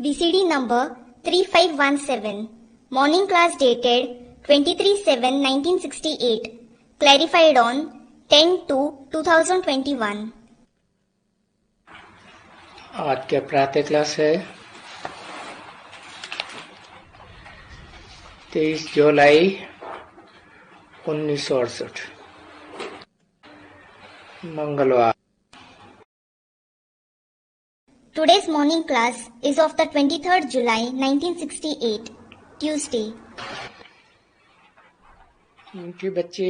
BCD number 3517. Morning class dated 23/7/1968. Clarified on 10/2/2021. आज क्या प्रातः क्लास है 23 जुलाई 1968 मंगलवार। Today's morning class is of the 23rd July 1968, Tuesday. मीठे बच्चे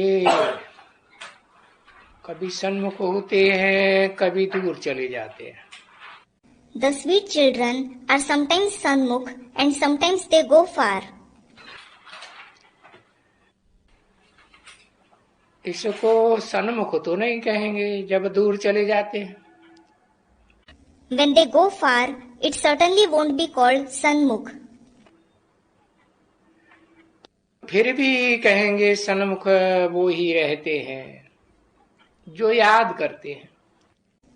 कभी सन्मुख होते हैं, कभी दूर चले जाते हैं। The sweet children are sometimes Sanmukh and sometimes they go far. इसको सन्मुख तो नहीं कहेंगे जब दूर चले जाते हैं। When they go far, it certainly won't be called Sanmukh. फिर भी कहेंगे सन्मुख वो ही रहते हैं जो याद करते हैं।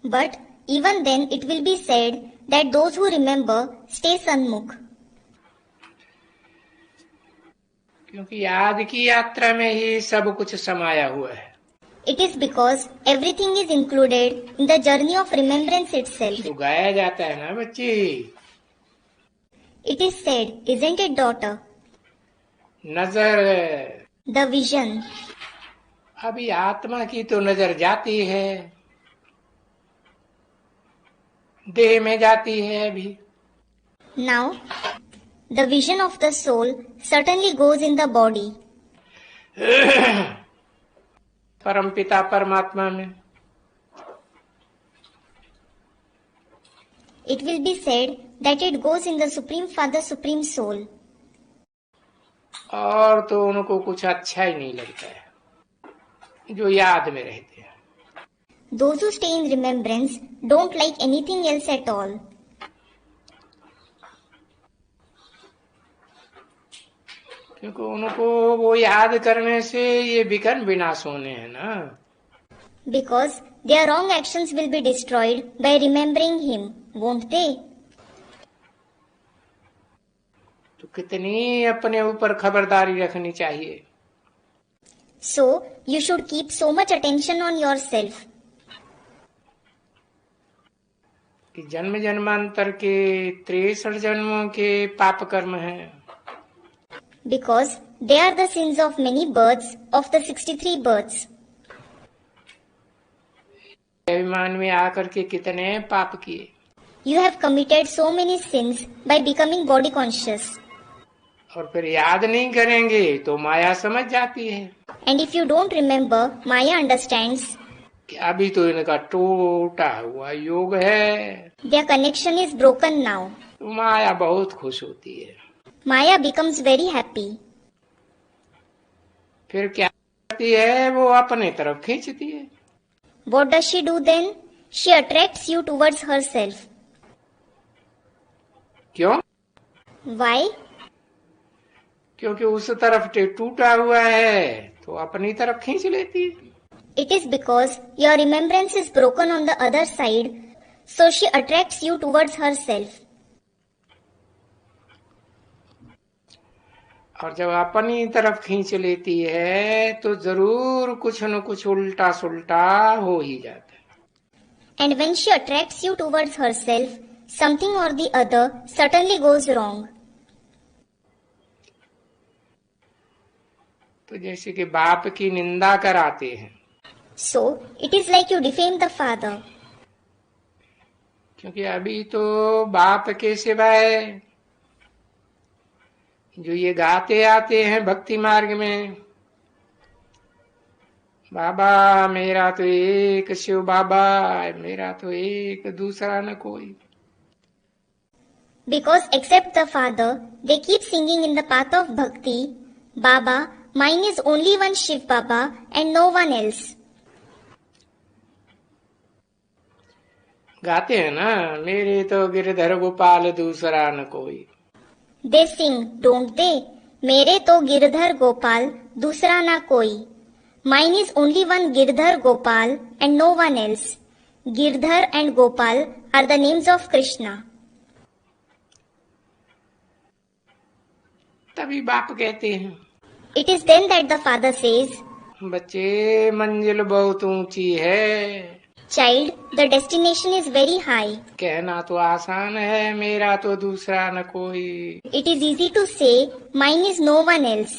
But even then it will be said that those who remember stay Sanmukh. क्योंकि याद की यात्रा में ही सब कुछ समाया हुआ है। It is because everything is included in the journey of remembrance itself. तो गाया जाता है ना बच्ची। It is said, isn't it, daughter? नजर The vision. अभी आत्मा की तो नजर जाती है, देह में जाती है अभी। Now, the vision of the soul certainly goes in the body. परमपिता परमात्मा में It will be said that it goes in the Supreme Father, Supreme Soul. और तो उनको कुछ अच्छा ही नहीं लगता है जो याद में रहते हैं। Those who stay in remembrance don't like anything else at all. क्योंकि उनको वो याद करने से ये विकर्ण विनाश होने हैं ना। Because their wrong actions will be destroyed by remembering him, won't they? तो कितनी अपने ऊपर खबरदारी रखनी चाहिए। So, you should keep so much attention on yourself. कि जन्म जन्मांतर के 63 जन्मों के पाप कर्म हैं। Because they are the sins of many births of the 63 births. अभिमान में आकर के कितने पाप किए। You have committed so many sins by becoming body conscious. और फिर याद नहीं करेंगे तो माया समझ जाती है। And if you don't remember, Maya understands कि अभी तो इनका टूटा हुआ योग है। their connection is broken now. तो माया बहुत खुश होती है। Maya becomes very happy. फिर क्या करती है, वो अपने तरफ खींचती है। What does she do then? She attracts you towards herself. क्यों? Why? क्योंकि उस तरफ टूटा हुआ है तो अपनी तरफ खींच लेती है। It is because your remembrance is broken on the other side, so she attracts you towards herself. और जब अपनी तरफ खींच लेती है तो जरूर कुछ न कुछ उल्टा सुल्टा हो ही जाता है। And when she attracts you towards herself, something or the other certainly goes wrong. तो जैसे कि बाप की निंदा कराते हैं। So, it is like you defame the father. क्योंकि अभी तो बाप के सिवाय जो ये गाते आते हैं भक्ति मार्ग में, बाबा मेरा तो एक शिव बाबा, मेरा तो एक दूसरा न कोई। Because except the father, they keep singing in the path of bhakti, Baba, mine is only one Shiv Baba and no one else. गाते हैं ना, मेरे तो गिरधर गोपाल दूसरा न कोई। They sing, don't they? मेरे तो गिरधर गोपाल दूसरा ना कोई. Mine is only one Girdhar Gopal and no one else. Girdhar and Gopal are the names of Krishna. तभी बाप कहते हैं। It is then that the father says, बच्चे मंजिल बहुत ऊंची है। Child, the destination is very high. कहना तो आसान है, मेरा तो दूसरा न कोई। It is easy to say, mine is no one else.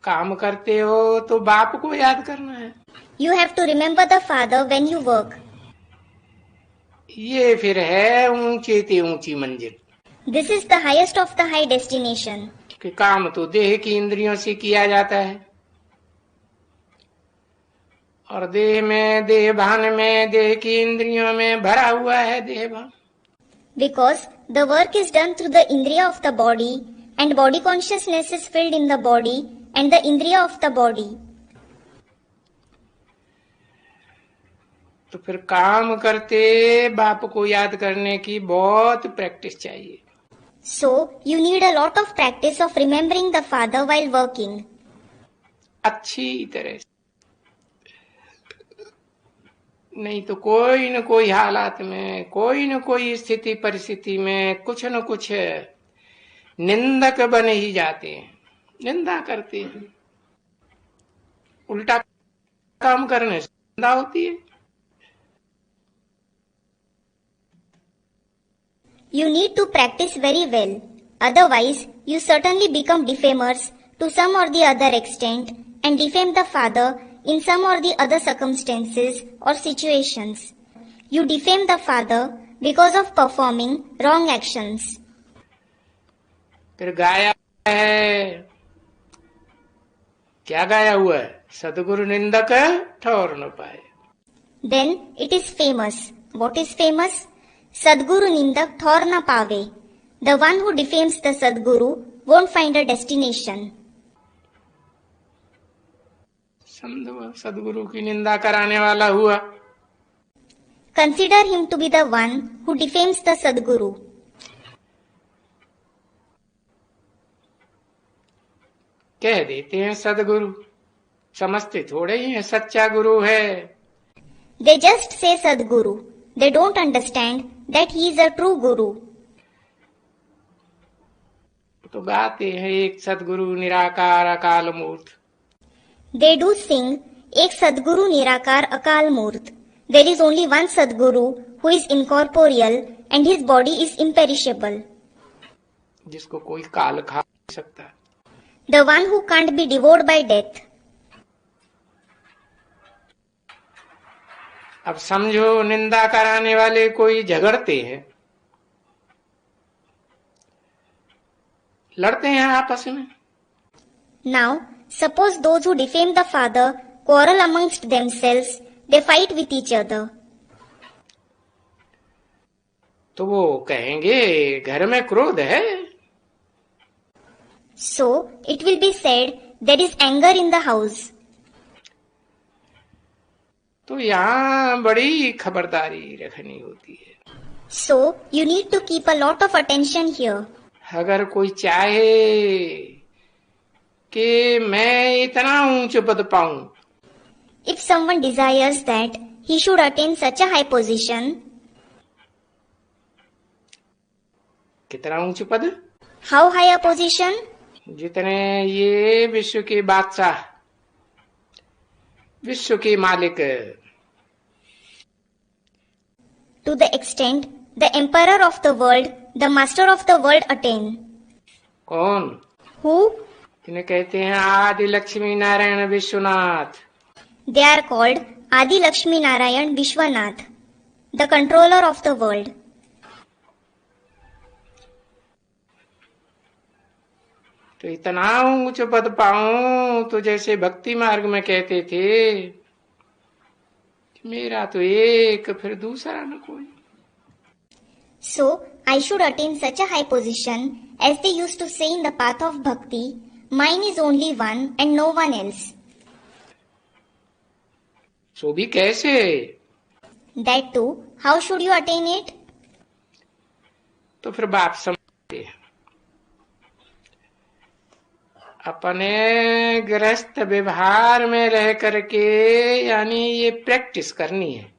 काम करते हो तो बाप को याद करना है। You have to remember the father when you work. ये फिर है ऊंचे ते ऊंची मंजिल। This is the highest of the high destination. कि काम तो देह की इंद्रियों से किया जाता है, और देह में, देह भान में, देह की इंद्रियों में भरा हुआ है देह भान। Because the work is done through the indriya of the body, and body consciousness is filled in the body and the indriya of the body. तो फिर काम करते बाप को याद करने की बहुत प्रैक्टिस चाहिए। So, you need a lot of practice of remembering the father while working. अच्छी तरह से, नहीं तो कोई न कोई हालात में, कोई न कोई स्थिति परिस्थिति में कुछ न कुछ निंदक बन ही जाते हैं, निंदा करते हैं। उल्टा काम करने से निंदा होती है। You need to practice very well. Otherwise, you certainly become defamers to some or the other extent and defame the father in some or the other circumstances or situations. You defame the father because of performing wrong actions. फिर गाया है, क्या गाया हुआ है? सदगुरु निंदक ठौर न पाए। Then it is famous. What is famous? Sadguru Nindak Thor na pave. The one who defames the Sadguru won't find a destination. सदगुरु की निंदा कराने वाला हुआ। Consider him to be the one who defames the Sadguru. कह देते हैं सदगुरु, समझते थोड़े ही है सच्चा गुरु है। They just say Sadguru. They don't understand that he is a true Guru. तो गाते हैं एक सदगुरु निराकार अकाल मूर्त। They do sing Ek Sadguru Nirakar Akal Murt. There is only one Sadguru who is incorporeal and his body is imperishable. जिसको कोई काल खा नहीं सकता। The one who can't be devoured by death. अब समझो निंदा कराने वाले कोई झगड़ते हैं, लड़ते हैं आपस में। Now, suppose those who defame the father quarrel amongst themselves, they fight with each other. तो वो कहेंगे घर में क्रोध है। So, it will be said there is anger in the house. तो यहाँ बड़ी खबरदारी रखनी होती है। So, you need to keep a lot of attention here. अगर कोई चाहे कि मैं इतना ऊंच पद पाऊं, If someone desires that he should attain such a high position, कितना ऊंच पद? how high a position? जितने ये विश्व के बादशाह, विश्व के मालिक, To the extent the emperor of the world, the master of the world attain. कौन? Who? इन्हें कहते हैं आदि Lakshmi Narayan Vishwanath. They are called Adi Lakshmi Narayan Vishwanath, the controller of the world. तो इतना ऊंच पद पाऊं तो जैसे भक्ति मार्ग में कहते थे कि मेरा तो एक फिर दूसरा न कोई। So, I should attain such a high position as they used to say in the path of bhakti, mine is only one and no one else. सो भी कैसे? That too, how should you attain it? तो फिर बात समझते हैं। अपने गृहस्थ व्यवहार में रह करके, यानी ये प्रैक्टिस करनी है।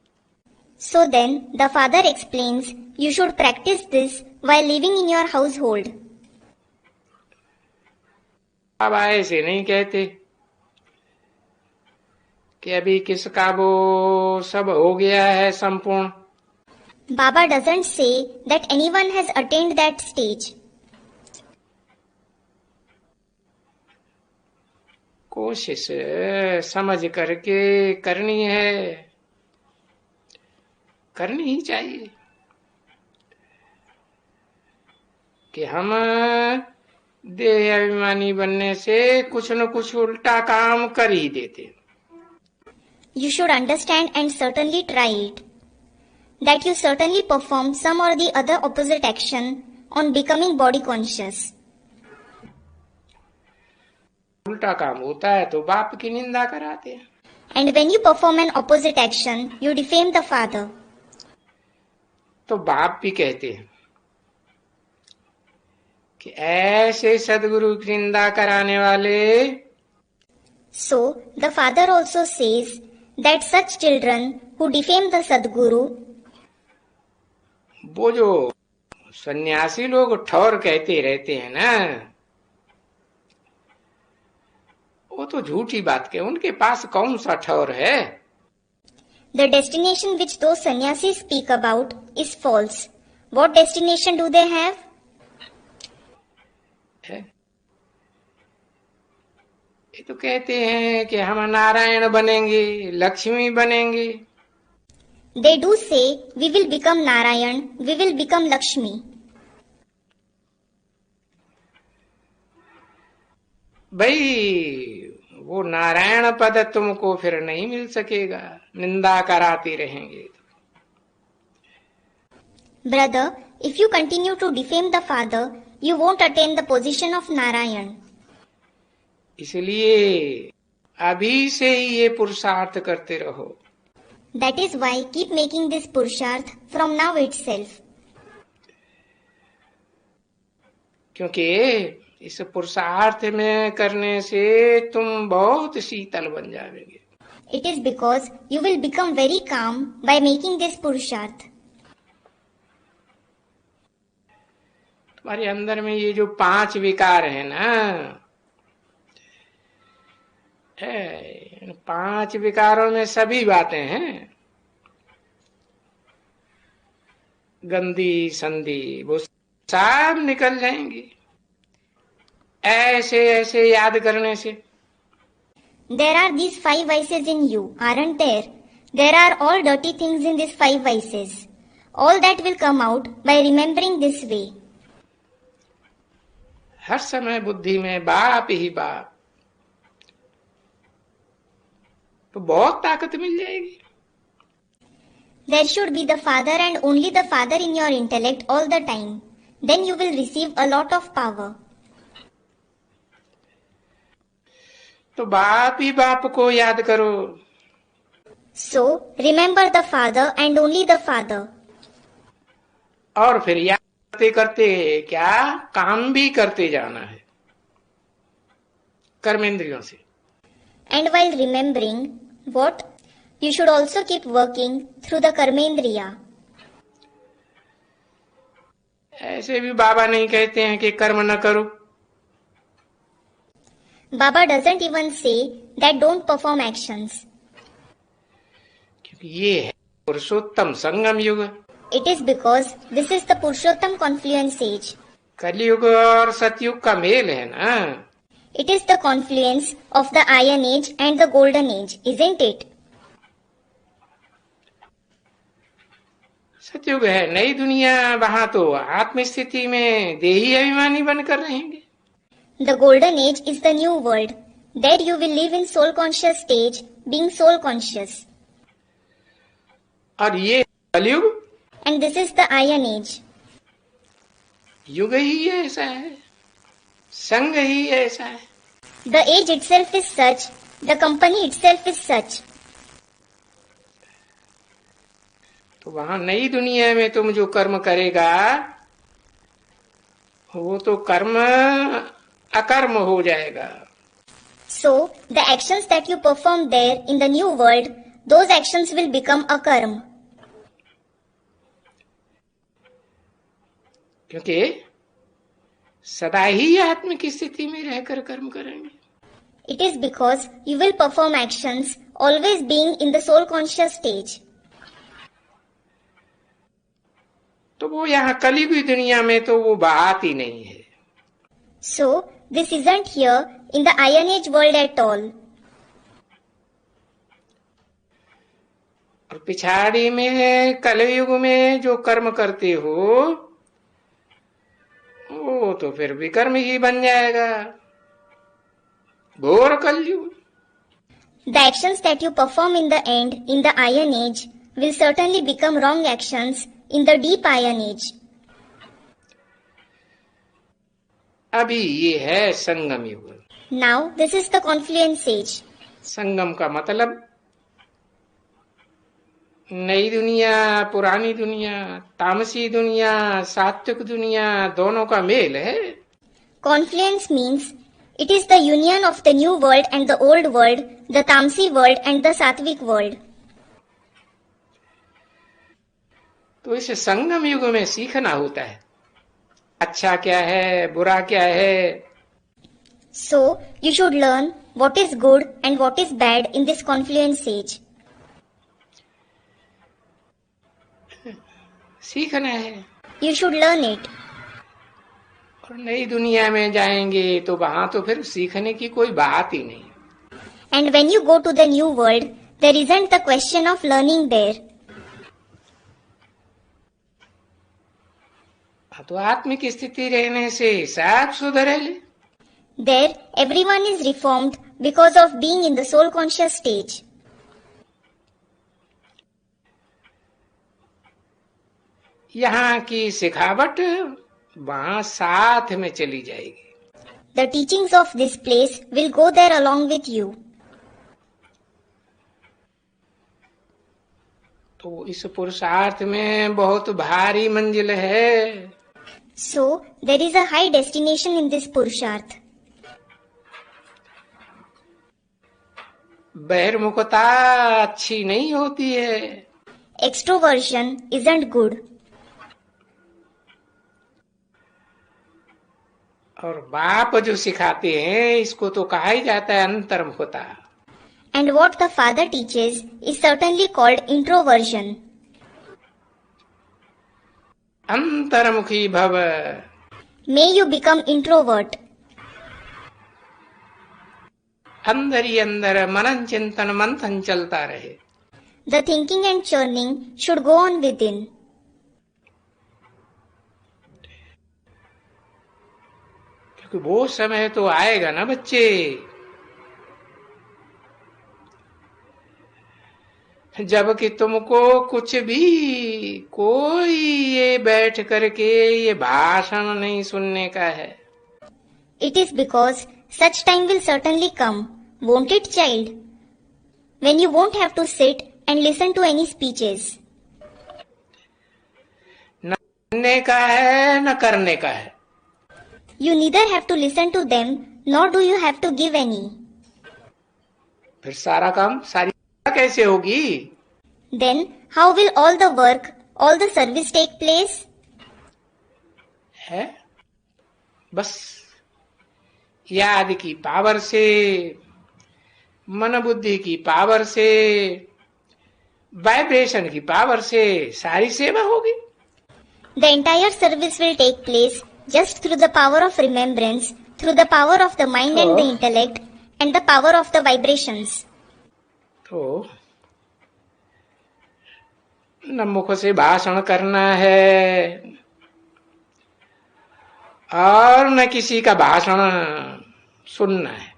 So then, the father explains, you should practice this while living in your household. अब ऐसे नहीं कहते कि अभी किसका वो सब हो गया है संपूर्ण. Baba doesn't say that anyone has attained that stage. कोशिश समझ करके करनी है, करनी ही चाहिए कि हम देह अभिमानी बनने से कुछ न कुछ उल्टा काम कर ही देते. You should understand and certainly try it, that you certainly perform some or the other opposite action on becoming body conscious. उल्टा काम होता है तो बाप की निंदा कराते हैं. And when you perform an opposite action, you defame the father. तो बाप भी कहते हैं कि ऐसे सदगुरु की निंदा कराने वाले. So, the father also says that such children who defame the Sadguru, वो जो सन्यासी लोग ठौर कहते रहते हैं ना, वो तो झूठी बात के, उनके पास कौन सा ठौर है. the destination which those sannyasis speak about is false. What destination do they have? ये तो कहते हैं कि हम नारायण बनेंगे, लक्ष्मी बनेंगे. They do say, we will become Narayan, we will become Lakshmi. भाई वो नारायण पद तुमको फिर नहीं मिल सकेगा, निंदा कराते रहेंगे. Brother, if you continue to defame the father, you won't attain the position of Narayan. इसलिए अभी से ही ये पुरुषार्थ करते रहो. That is why keep making this Purusharth from now itself. क्योंकि इस पुरुषार्थ में करने से तुम बहुत शीतल बन जाओगे. It is because you will become very calm by making this Purusharth. तुम्हारे अंदर में ये जो 5 विकार है ना, इन 5 विकारों में सभी बातें हैं. गंदी संधि वो सब निकल जाएंगी ऐसे ऐसे याद करने से. There are these 5 vices in you, aren't there? There are all dirty things in these 5 vices. All that will come out by remembering this way. हर समय बुद्धि में बाप ही बाप, तो बहुत ताकत मिल जाएगी. There should be the father and only the father in your intellect all the time. Then you will receive a lot of power. तो बाप ही बाप को याद करो. So, remember the father and only the father. और फिर याद करते करते क्या काम भी करते जाना है कर्मेंद्रियों से. And while remembering, what? You should also keep working through the Karmendriya. ऐसे भी बाबा नहीं कहते हैं कि कर्म न करो. Baba doesn't even say that don't perform actions. क्योंकि ये है पुरुषोत्तम संगम युग. It is because this is the Purushottam confluence age. कलयुग और सतयुग का मेल है ना. It is the confluence of the Iron Age and the Golden Age, isn't it? सतयुग है नई दुनिया, वहां तो आत्म स्थिति में देही अभिमानी बनकर रहेंगे. The Golden Age is the new world. There you will live in soul conscious stage, being soul conscious. और ये कलयुग, And this is the Iron Age. युग ही ऐसा है, संग ही ऐसा है. The age itself is such, the company itself is such. तो वहां नई दुनिया में तुम जो कर्म करेगा वो तो कर्म अकर्म हो जाएगा. So, the actions that you perform there in the new world, those actions will become a karma. क्योंकि सदा ही आत्म की स्थिति में रहकर कर्म करेंगे। It is because you will perform actions always being in the soul conscious stage. तो वो यहाँ कलियुगी दुनिया में तो वो बात ही नहीं है। So, this isn't here in the Iron Age world at all. और पिछाड़ी में कलयुग में जो कर्म करते हो वो तो फिर विकर्म ही बन जाएगा, घोर कलयुग। The actions that you perform in the end, in the Iron Age, will certainly become wrong actions in the deep Iron Age. अभी ये है संगम युग। Now, this is the confluence age. संगम का मतलब नई दुनिया, पुरानी दुनिया, तामसी दुनिया, सात्विक दुनिया, दोनों का मेल है। Confluence means it is the union of the new world and the old world, the Tamsi world and the Sattvic world. तो इस संगम युग में सीखना होता है, अच्छा क्या है, बुरा क्या है। So, you should learn what is good and what is bad in this confluence age. सीखना है। You should learn it. और नई दुनिया में जाएंगे तो वहां तो फिर सीखने की कोई बात ही नहीं। And when you go to the new world, there isn't the question of learning there. तो आत्मिक स्थिति रहने से सब सुधरेले। There, everyone is reformed because of being in the soul conscious stage. यहाँ की सिखावट वहां साथ में चली जाएगी। The teachings of this place will go there along with you. तो इस पुरुषार्थ में बहुत भारी मंजिल है। So, there is a high destination in this Purusharth. बहिर्मुखता अच्छी नहीं होती है। Extroversion isn't good. और बाप जो सिखाते हैं इसको तो कहा ही जाता है अंतर्मुखता। And what the father teaches is certainly called introversion. अंतर्मुखी भव। May you become introvert. अंदर ही अंदर मनन चिंतन मंथन चलता रहे। The thinking and churning should go on within. क्योंकि वो समय तो आएगा ना बच्चे, जबकि तुमको कुछ भी कोई ये बैठ करके ये भाषण नहीं सुनने का है। It is because such time will certainly come, won't it, child? When you won't have to sit and listen to any speeches. न सुनने का है न करने का है। You neither have to listen to them, nor do you have to give any. फिर सारा काम सारी कैसे होगी? Then, how will all the work, all the service take place? है बस याद की पावर से, मन बुद्धि की पावर से, वाइब्रेशन की पावर से सारी सेवा होगी। The entire service will take place just through the power of remembrance, through the power of the mind and the intellect, and the power of the vibrations. तो न मुख से भाषण करना है और न किसी का भाषण सुनना है।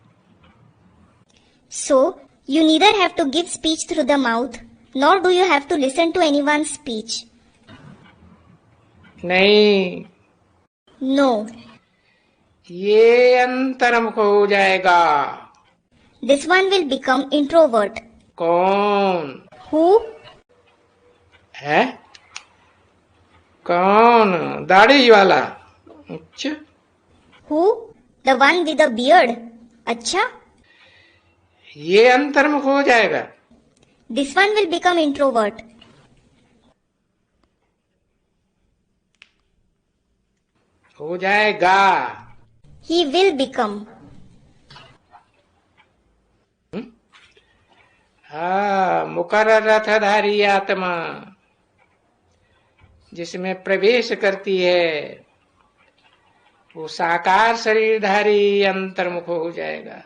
So, you neither have to give speech through the mouth, nor do you have to listen to anyone's speech. नहीं, No. ये अंतर्मुख हो जाएगा। This one will become introvert. कौन Who? है? कौन? दाढ़ी वाला? अच्छा, Who? The one with the beard. अच्छा? ये अंतर्मुख हो जाएगा। This one will become introvert. हो जाएगा। He will become. हाँ, मुकर्रर रथधारी आत्मा जिसमें प्रवेश करती है वो साकार शरीरधारी अंतर्मुख हो जाएगा।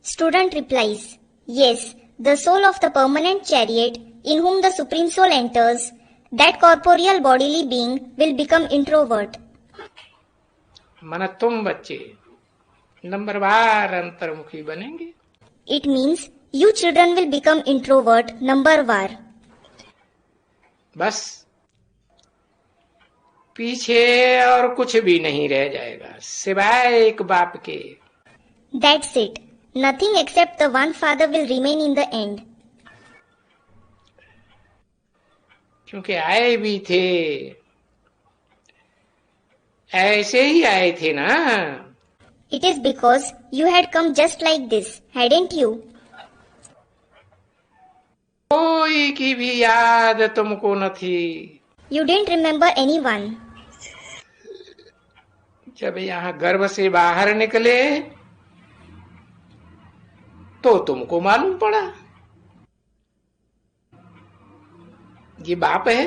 Student replies, yes, the soul of the permanent chariot in whom the Supreme Soul enters, that corporeal bodily being will become introvert. मन तुम बच्चे नंबरवार अंतर्मुखी बनेंगे। It means you children will become introvert numberwar. बस पीछे और कुछ भी नहीं रह जाएगा सिवाय एक बाप के। That's it. Nothing except the one father will remain in the end. क्योंकि आए भी थे ऐसे ही आए थे ना। It is because you had come just like this, hadn't you? कोई की भी याद तुमको न थी। You didn't remember anyone. जब यहाँ गर्भ से बाहर निकले तो तुमको मालूम पड़ा ये बाप है।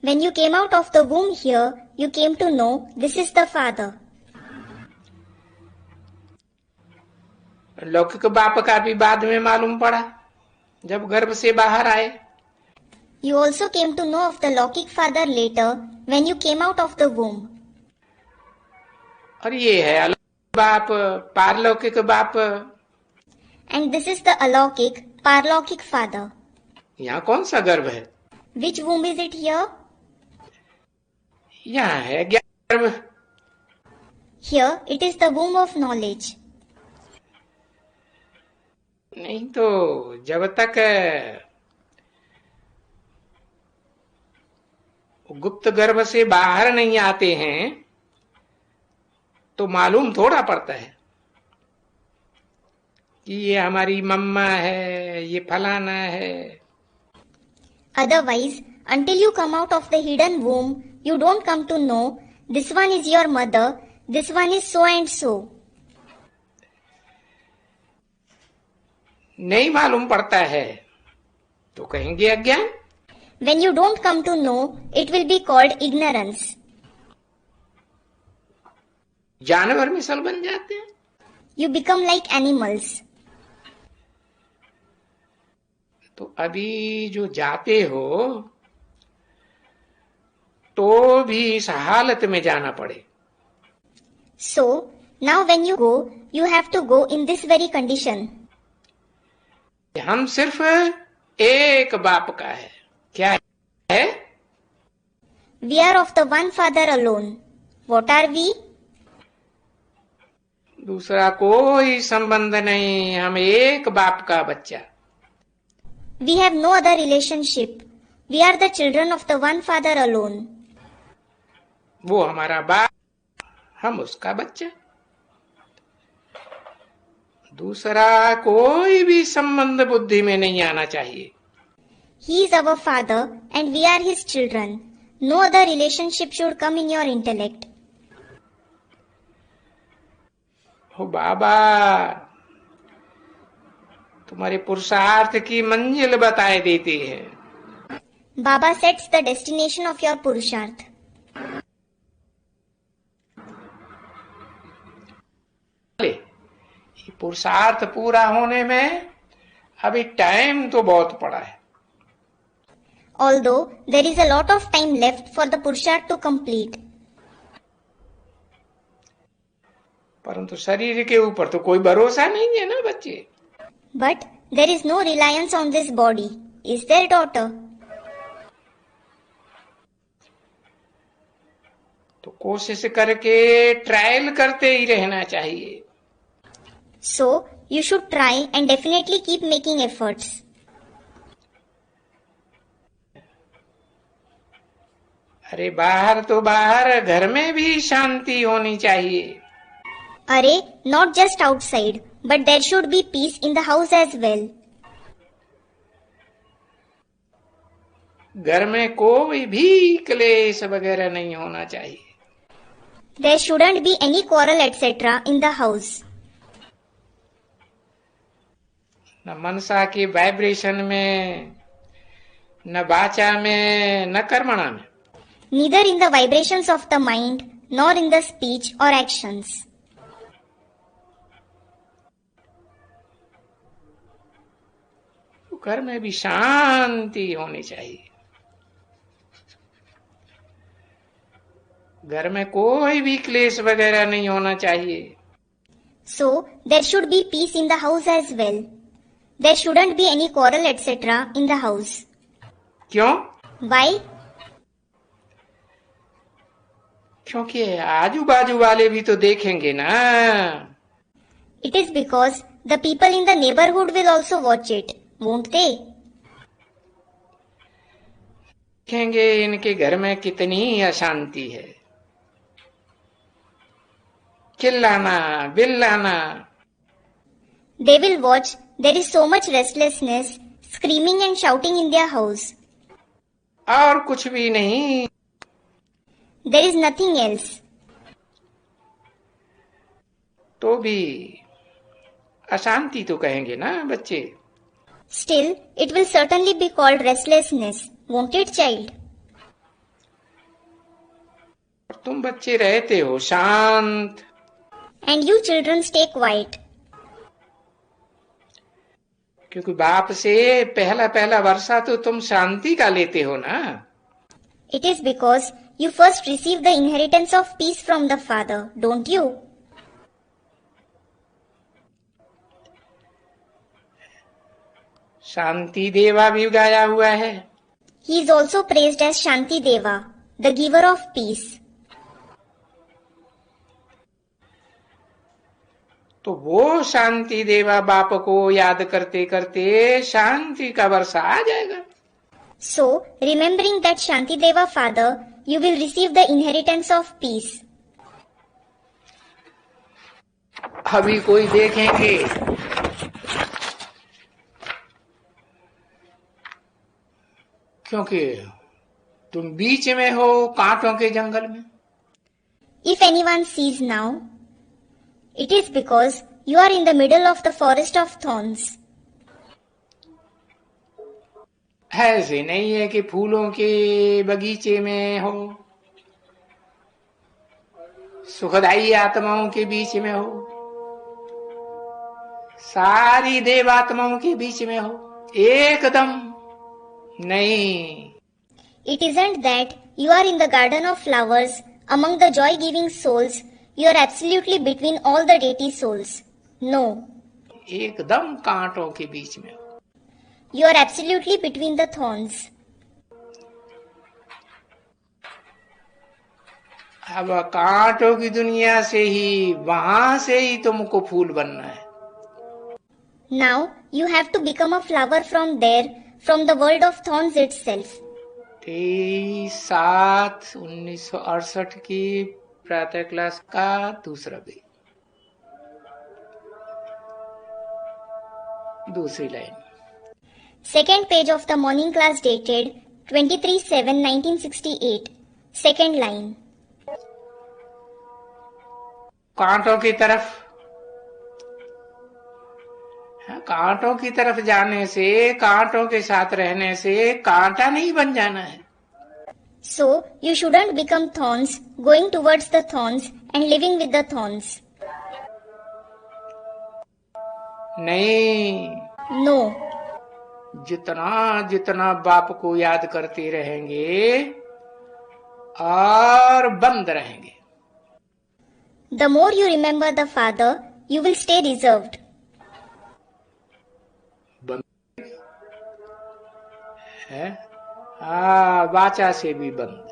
When you came out of the womb here, you came to know this is the father. लौकिक बाप का भी बाद में मालूम पड़ा जब गर्भ से बाहर आए। You also came to know of the Lokik father later when you came out of the womb. और ये है अलौकिक बाप पारलौकिक बाप। And this is the Alokik, Parlokik father. यहाँ कौन सा गर्भ है? Which womb is it here? यहाँ है ज्ञान गर्भ। Here it is the womb of knowledge. नहीं तो जब तक गुप्त गर्भ से बाहर नहीं आते हैं तो मालूम थोड़ा पड़ता है कि ये हमारी मम्मा है ये फलाना है। Otherwise, until you come out of the hidden womb, you don't come to know this one is your mother, this one is so and so. नहीं मालूम पड़ता है तो कहेंगे अज्ञान। When you don't come to know, it will be called ignorance. जानवर मिसल बन जाते हैं। You become like animals. तो अभी जो जाते हो तो भी इस हालत में जाना पड़े। So, now when you go, you have to go in this very condition. हम सिर्फ एक बाप का है। क्या है? We are of the one father alone. What are we? दूसरा कोई संबंध नहीं, हम एक बाप का बच्चा। We have no other relationship. We are the children of the one father alone. वो हमारा बाप, हम उसका बच्चा। दूसरा कोई भी संबंध बुद्धि में नहीं आना चाहिए। He is our father and we are his children. No other relationship should come in your intellect. हो बाबा तुम्हारे पुरुषार्थ की मंजिल बताए देते हैं। Baba sets the destination of your Purusharth. ये पुरुषार्थ पूरा होने में अभी टाइम तो बहुत पड़ा है। Although there is a lot of time left for the Purusharth to complete. परंतु शरीर के ऊपर तो कोई भरोसा नहीं है ना बच्चे। But there is no reliance on this body. Is there, daughter? तो कोशिश करके ट्रायल करते ही रहना चाहिए। So, you should try and definitely keep making efforts. अरे बाहर तो बाहर, घर में भी शांति होनी चाहिए। Array, not just outside, but there should be peace in the house as well. घर में कोई भी क्लेश वगैरह नहीं होना चाहिए। There shouldn't be any quarrel etc. in the house. न मनसा के वाइब्रेशन में, न वाचा में, न कर्मणा में. Neither in the vibrations of the mind, nor in the speech or actions. घर में भी शांति होनी चाहिए. घर में कोई भी क्लेश वगैरह नहीं होना चाहिए. So, there should be peace in the house as well. There shouldn't be any quarrel etc. in the house. क्यों? Why? क्योंकि आजू बाजू वाले भी तो देखेंगे ना. It is because the people in the neighborhood will also watch it, won't they? देखेंगे इनके घर में कितनी अशांति है. चिल्लाना, बिल्लाना. They will watch there is so much restlessness, screaming and shouting in their house. और कुछ भी नहीं. There is nothing else. तो भी अशांति तो कहेंगे ना बच्चे. Still, it will certainly be called restlessness, won't it, child? तुम बच्चे रहते हो शांत. And you children stay quiet. क्योंकि बाप से पहला पहला वर्षा तो तुम शांति का लेते हो ना. It is because you first receive the inheritance of peace from the Father, don't you? शांति देवा भी गाया हुआ है. He is also praised as Shanti Deva, the giver of peace. तो वो शांति देवा बाप को याद करते करते शांति का वर्षा आ जाएगा. So, remembering that Shanti Deva Father, you will receive the inheritance of peace. अभी कोई देखेंगे क्योंकि तुम बीच में हो कांटों के जंगल में. If anyone sees now, it is because you are in the middle of the forest of thorns. ऐसे नहीं है कि फूलों के बगीचे में हो, सुखदायी आत्माओं के बीच में हो, सारी देवात्माओं के बीच में हो. एकदम नहीं. It isn't that you are in the garden of flowers among the joy-giving souls. You are absolutely between all the deity souls. No. एकदम कांटों के बीच में. You are absolutely between the thorns. अब कांटों की दुनिया से ही, वहां से ही तुमको फूल बनना है. Now you have to become a flower from there, from the world of thorns itself. 23/7/1968 की प्रातः क्लास का दूसरा पेज, दूसरी line. Second page of the morning class dated 23/7/1968. Second line. कांटों की तरफ, कांटों की तरफ जाने से, कांटों के साथ रहने से कांटा नहीं बन जाना है. So you shouldn't become thorns, going towards the thorns and living with the thorns. नहीं. No. जितना जितना बाप को याद करते रहेंगे और बंद रहेंगे. The more you remember the Father, you will stay reserved. बंद है. वाचा से भी बंद.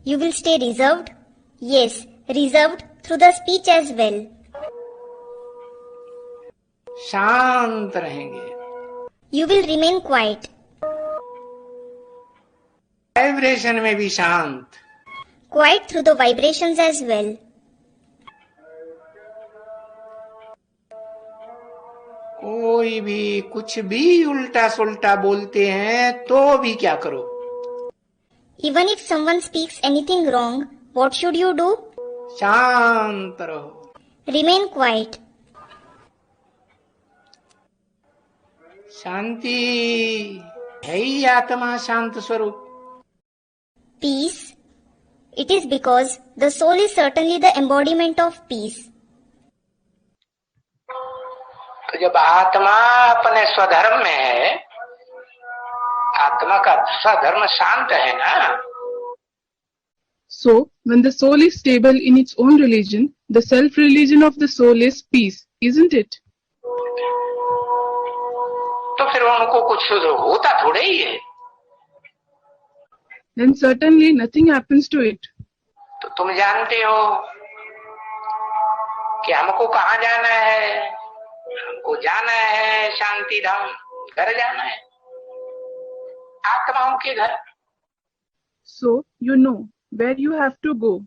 You will stay reserved? Yes, reserved through the speech as well. शांत रहेंगे. You will remain quiet. Vibration में भी शांत. Quiet through the vibrations as well. कोई भी कुछ भी उल्टा सुल्टा बोलते हैं तो भी क्या करो. Even if someone speaks anything wrong, what should you do? शांत रहो। Remain quiet. शांति है ही आत्मा शांत स्वरूप। Peace. It is because the soul is certainly the embodiment of peace. तो जब आत्मा अपने स्वधर्म में है, आत्मा का स्वधर्म शांत है ना, So, when the soul is stable in its own religion, the self-religion of the soul is peace, isn't it? तो फिर उनको कुछ होता थोड़े ही है। Then certainly nothing happens to it. तो तुम जानते हो कि हमको कहाँ जाना है? हमको जाना है शांति धाम, घर जाना है, आत्माओं के घर। So, you know where you have to go.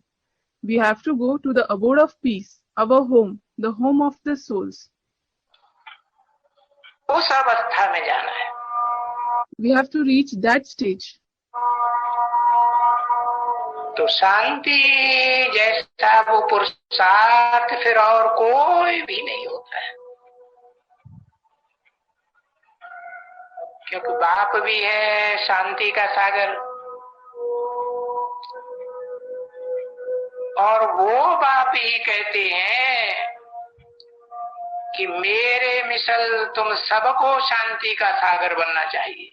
We have to go to the abode of peace, our home, the home of the souls. उस अवस्था में जाना है। We have to reach that stage. तो शांति जैसा वो पुरुषार्थ फिर और कोई भी नहीं होता है, क्योंकि बाप भी है शांति का सागर, और वो बाप ही कहते हैं कि मेरे मिसल तुम सबको शांति का सागर बनना चाहिए।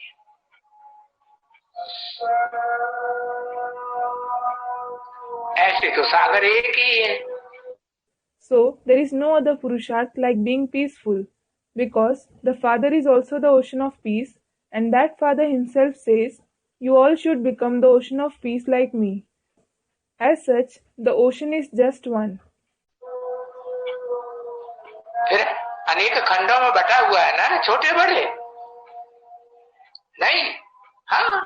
ऐसे तो सागर एक ही है। So, there is no other Purusharth like being peaceful, because the Father is also the ocean of peace, and that Father himself says, "You all should become the ocean of peace like me." As such, the ocean is just one. फिर अनेक खंडों में बटा हुआ है ना, छोटे बड़े नहीं। हाँ,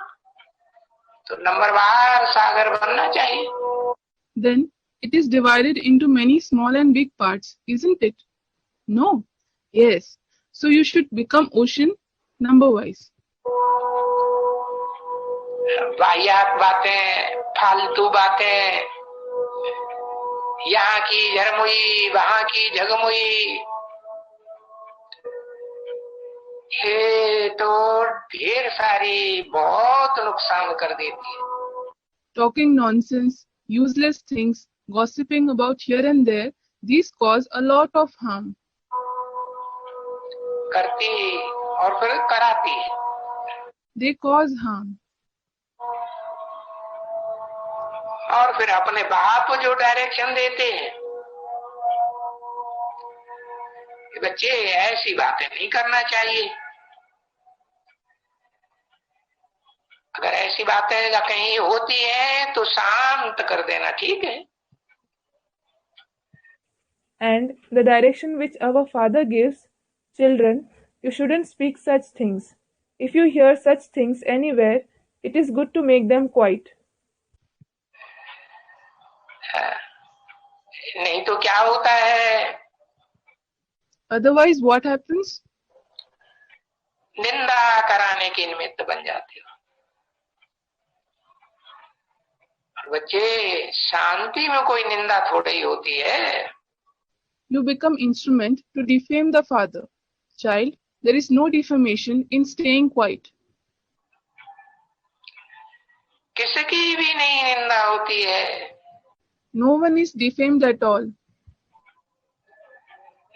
तो नंबरवार सागर बनना चाहिए। Then it is divided into many small and big parts, isn't it? No? Yes. So you should become ocean number-wise. वाहियात बातें, फालतू बातें, यहाँ की झरमुई, वहाँ की झगमुई, ये तो ढेर सारी बहुत नुकसान कर देती है। Talking nonsense, useless things, gossiping about here and there, these cause a lot of harm. करती और फिर कराती है। They cause harm. और फिर अपने बाप जो डायरेक्शन देते हैं कि बच्चे ऐसी बातें नहीं करना चाहिए, अगर ऐसी बातें कहीं होती है तो शांत कर देना, ठीक है। And the direction which our Father gives, children, you shouldn't speak such things. If you hear such things anywhere, it is good to make them quiet. नहीं तो क्या होता है? Otherwise, what happens? निंदा कराने के निमित्त बन जाते हो। बच्चे, शांति में कोई निंदा थोड़ी ही होती है। You become instrument to defame the Father. Child, there is no defamation in staying quiet. किसकी भी नहीं निंदा होती है, No one is defamed at all.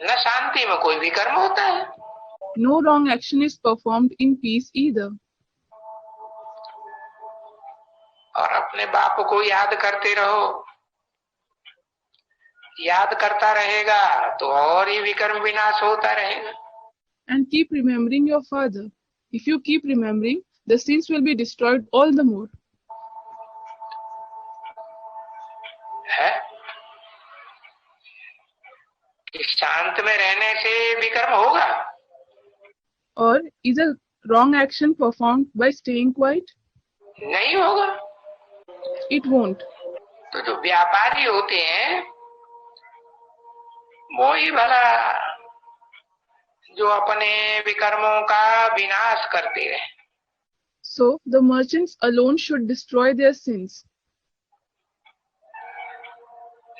न शांति में कोई भी कर्म होता है। No wrong action is performed in peace either. और अपने बाप को याद करते रहो, याद करता रहेगा तो और ही विकर्म विनाश होता रहेगा। And keep remembering your Father. If you keep remembering, the sins will be destroyed all the more. है कि शांत में रहने से विकर्म होगा? Or is a wrong action performed by staying quiet? नहीं होगा। It won't. तो जो व्यापारी होते हैं वो ही भला जो अपने विकर्मों का विनाश करते रहे। So the merchants alone should destroy their sins.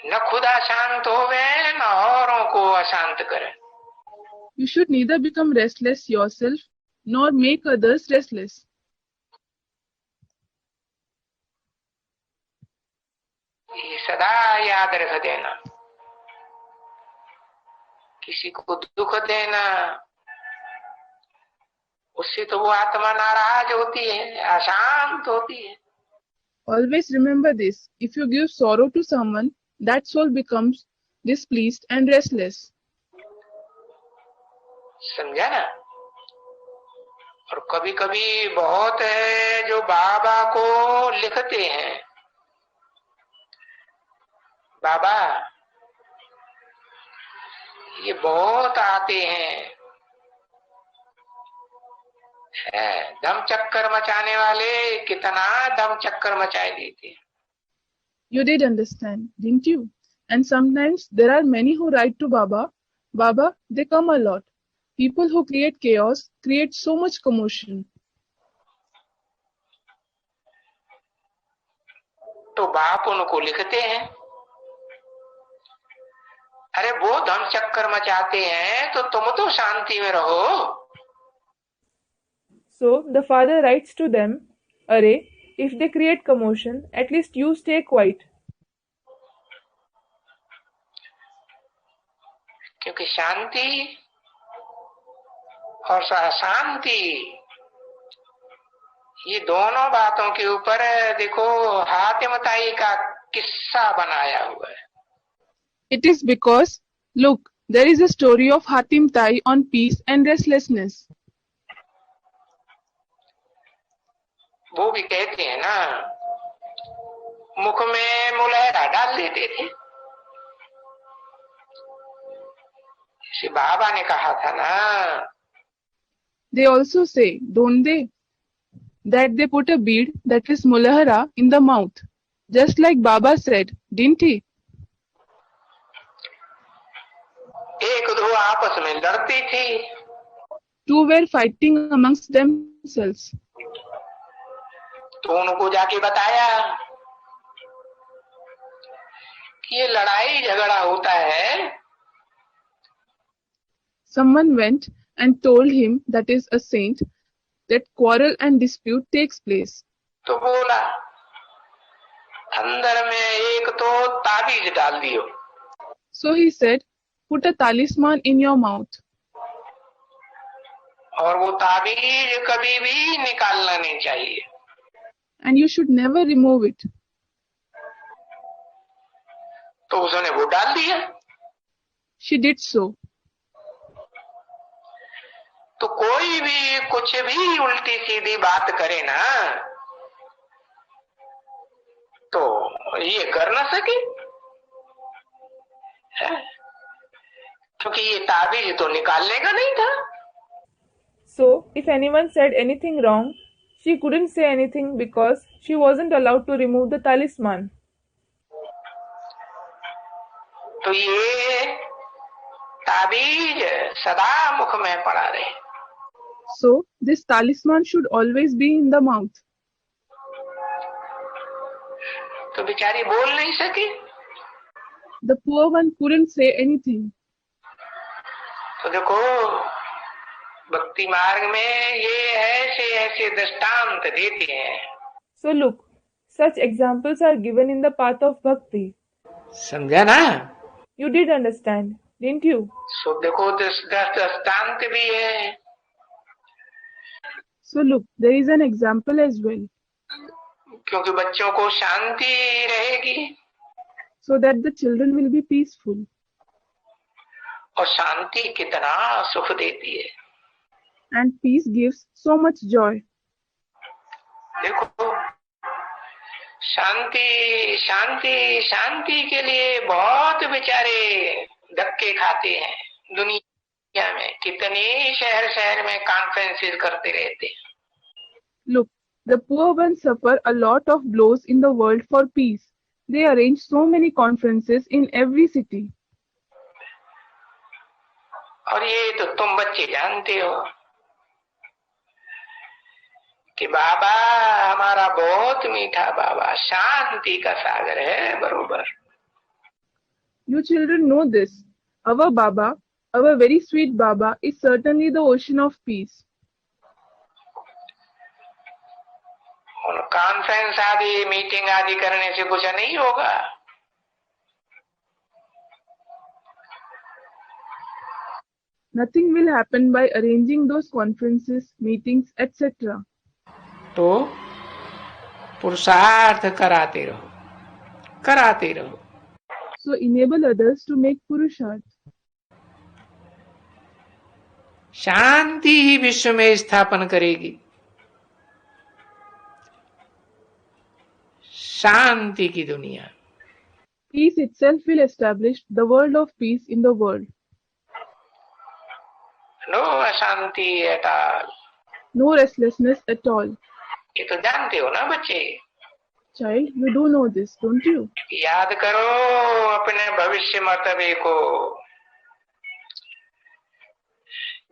न खुद अशांत होवे न औरों को अशांत करे। You should neither become restless yourself nor make others restless. ये सदा याद रख देना। किसी को दुख देना, उससे तो वो आत्मा नाराज होती है, अशांत होती है। Always remember this. If you give sorrow to someone, that soul becomes displeased and restless. समझा ना? और कभी कभी बहुत है जो बाबा को लिखते हैं, बाबा ये बहुत आते हैं, दम चक्कर मचाने वाले कितना दम चक्कर मचाए देते हैं। You did understand, didn't you? And sometimes there are many who write to Baba. Baba, they come a lot. People who create chaos, create so much commotion. तो बाप उनको लिखते हैं, अरे वो दम चक्कर मचाते हैं तो तुम तो शांति में रहो। So the father writes to them, Arey, if they create commotion, at least you stay quiet. क्योंकि शांति और अशांति ये दोनों बातों के ऊपर देखो हातिम ताई का किस्सा बनाया हुआ है। It is because, look, there is a story of Hatim Tai on peace and restlessness. वो भी कहते हैं ना, मुख में मुलहरा डाल देते थे। इसे बाबा ने कहा था ना, They also say, don't they, that they put a bead that is mulahara in the mouth, just like Baba said, didn't he? एक दो आपस में लड़ती थी, Two were fighting amongst themselves. तो उनको जाके बताया कि ये लड़ाई झगड़ा होता है। Someone went and told him, that is a saint, that quarrel and dispute takes place. तो बोला अंदर में एक तो ताबीज डाल दियो। So he said, put a talisman in your mouth. और वो ताबीज कभी भी निकालना नहीं चाहिए। And you should never remove it. तो उसने वो डाल दिया। She did so. तो कोई भी कुछ भी उल्टी सीधी बात करे ना, तो ये कर ना सके, क्योंकि ये ताबीज तो निकालने का नहीं था। So if anyone said anything wrong, she couldn't say anything because she wasn't allowed to remove the talisman. तो ये ताबीज सदा मुख में पड़ा रहे। So this talisman should always be in the mouth. तो बेचारी बोल नहीं सकी। The poor one couldn't say anything. तो देखो भक्ति मार्ग में ये ऐसे ऐसे दृष्टांत देते हैं। So look, such examples are given in the path of bhakti. समझा ना? You did understand, didn't you? सो देखो दृष्टांत भी है। So look, there is an example as well. क्योंकि बच्चों को शांति रहेगी, so that the children will be peaceful. और शांति कितना सुख देती है। And peace gives so much joy. देखो शांति शांति शांति के लिए बहुत बेचारे धक्के खाते हैं। दुनिया में कितने शहर शहर में कॉन्फ्रेंसेस करते रहते हैं। Look, the poor ones suffer a lot of blows in the world for peace. They arrange so many conferences in every city. और ये तो तुम बच्चे जानते हो कि बाबा हमारा बहुत मीठा बाबा शांति का सागर है, बरोबर। You children know this. Our Baba, our very sweet Baba, is certainly the ocean of peace. Conference आदि मीटिंग आदि करने से कुछ नहीं होगा। Nothing will happen by arranging those conferences, meetings, etc. तो पुरुषार्थ कराते रहो। So enable others to make Purusharth. शांति ही विश्व में स्थापन करेगी। शांति की दुनिया। Peace itself will establish the world of peace in the world. No अशांति at all. No restlessness at all. ये तो जानते हो ना बच्चे। Child, you do know this, don't you? याद करो अपने भविष्य मर्तबे को।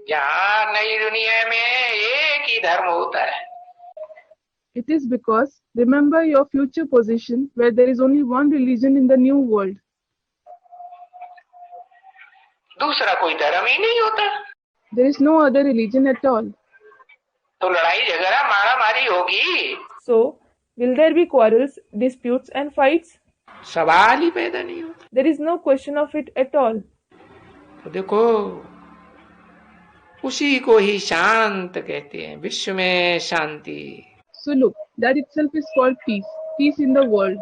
जहाँ नई दुनिया में एक ही धर्म होता है। It is because remember your future position where there is only one religion in the new world. दूसरा कोई धर्म ही नहीं होता। There is no other religion at all. तो लड़ाई झगड़ा मारा मारी होगी। So, will there be quarrels, disputes and fights? सवाल ही पैदा नहीं होता। There is no question of it at all. तो देखो उसी को ही शांत कहते हैं, विश्व में शांति। So look, that itself is called peace. Peace in the world.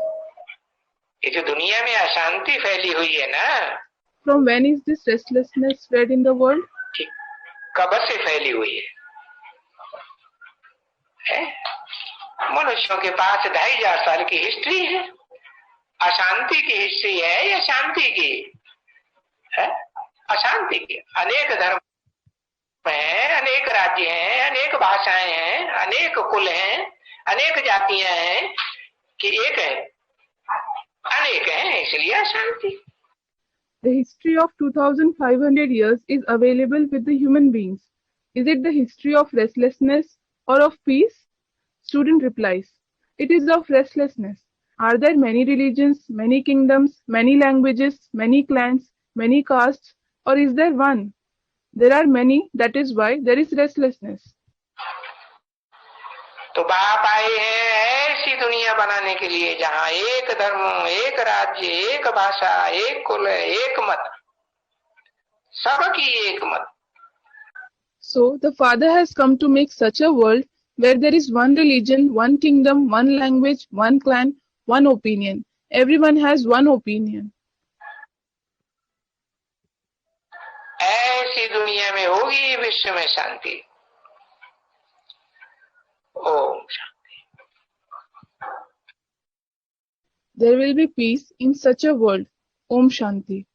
ये जो दुनिया में अशांति फैली हुई है ना, From when is this restlessness spread in the world? कब से फैली हुई है? मनुष्यों के पास 2500 साल की हिस्ट्री है। अशांति की हिस्ट्री है या शांति की है? अशांति की। अनेक धर्म हैं, अनेक राज्य हैं, अनेक भाषाएं हैं, अनेक कुल हैं, अनेक जातियां हैं कि एक है, अनेक हैं, इसलिए अशांति। The history of 2500 years is available with the human beings. Is it the history of restlessness or of peace? Student replies, it is of restlessness. Are there many religions, many kingdoms, many languages, many clans, many castes, or is there one? There are many, that is why there is restlessness. तो बाप आए हैं ऐसी दुनिया बनाने के लिए जहाँ एक धर्म, एक राज्य, एक भाषा, एक कुल, एक मत, सबकी एक मत। So the Father has come to make such a world where there is one religion, one kingdom, one language, one clan, one opinion. Everyone has one opinion. ऐसी दुनिया में होगी विश्व में शांति। Om Shanti. There will be peace in such a world. Om Shanti.